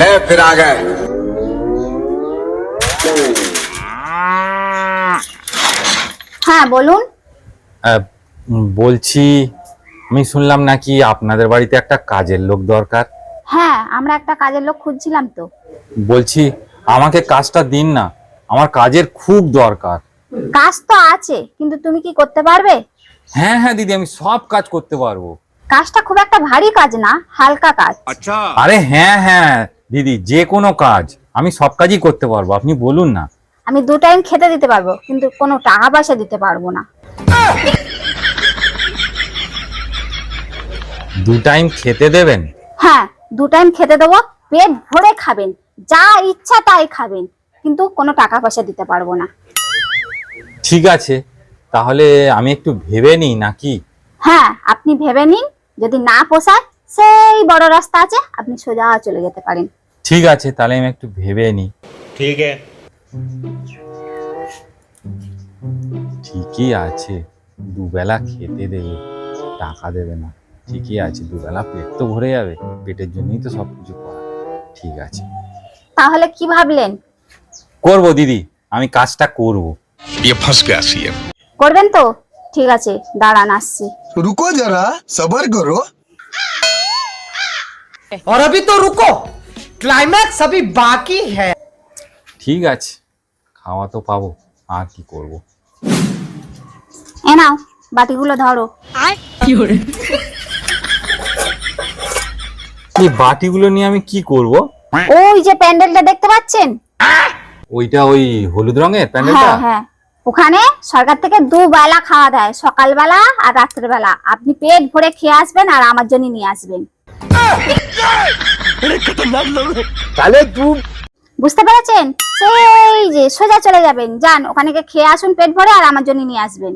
ले फिर आ गए। হ্যাঁ বলুন। বলছি, আমি শুনলাম নাকি আপনাদের বাড়িতে একটা কাজের লোক দরকার। হ্যাঁ, আমরা একটা কাজের লোক খুঁজছিলাম তো। বলছি আমাকে কাজটা দিন না, আমার কাজের খুব দরকার। কাজ তো আছে, কিন্তু তুমি কি করতে পারবে? হ্যাঁ হ্যাঁ দিদি, আমি সব কাজ করতে পারবো। কাজটা খুব একটা ভারী কাজ না, হালকা কাজ। আরে হ্যাঁ হ্যাঁ দিদি, যে কোনো কাজ আমি সব কাজই করতে পারবো, আপনি বলুন না। আমি 2 টাইম খেতে দিতে পারবো, কিন্তু কোনো টাকা পয়সা দিতে পারবো না। 2 টাইম খেতে দেবেন? হ্যাঁ, 2 টাইম খেতে দেবো, পেট ভরে খাবেন, যা ইচ্ছা তাই খাবেন, কিন্তু কোনো টাকা পয়সা দিতে পারবো না। ঠিক আছে, তাহলে আমি একটু ভেবে নিই নাকি? হ্যাঁ, আপনি ভেবে নিন, যদি না পোষায় সেই বড় রাস্তা আছে, আপনি সোজা চলে যেতে পারেন। ঠিক আছে, তাহলে আমি একটু ভেবে নিই। ठीक है। ঠিকই আছে, দুবেলা খেতে দেবে, টাকা দেবে না। ঠিকই আছে, দুবেলা পেট তো ভরে যাবে, পেটের জন্যই তো সবকিছু করা। ঠিক আছে, তাহলে কি ভাবলেন? করবো দিদি, আমি কাজটা করব। ये फंस गया सीएम। করবেন তো? ঠিক আছে, দাঁড়ান আসছি। रुको जरा सबर करो। और अभी तो रुको, क्लाइमैक्स अभी बाकी है। ঠিক আছে, খাওয়া তো পাবো, আর কি করব। এ নাও, বাটিগুলো ধরো। এই বাটিগুলো নিয়ে আমি কি করব? ওই যে প্যান্ডেলটা দেখতে পাচ্ছেন? ওইটা ওই হলুদ রঙের প্যান্ডেলটা? হ্যাঁ হ্যাঁ, ওখানে সরকার থেকে 2 বেলা খাওয়া দেয়, সকালবেলা আর রাত্রেবেলা। আপনি পেট ভরে খেয়ে আসবেন আর আমার জন্য নিয়ে আসবেন। তাহলে বুঝতে পেরেছেন? সেই যে সোজা চলে যাবেন, যান ওখানে গিয়ে খেয়ে আসুন পেট ভরে, আর আমার জন্য নিয়ে আসবেন।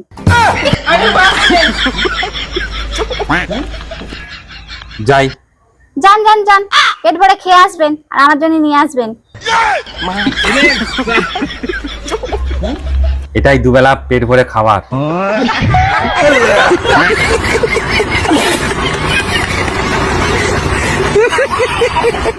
যাই। যান যান যান, পেট ভরে খেয়ে আসবেন আর আমার জন্য নিয়ে আসবেন। এটাই দুবেলা পেট ভরে খাবার।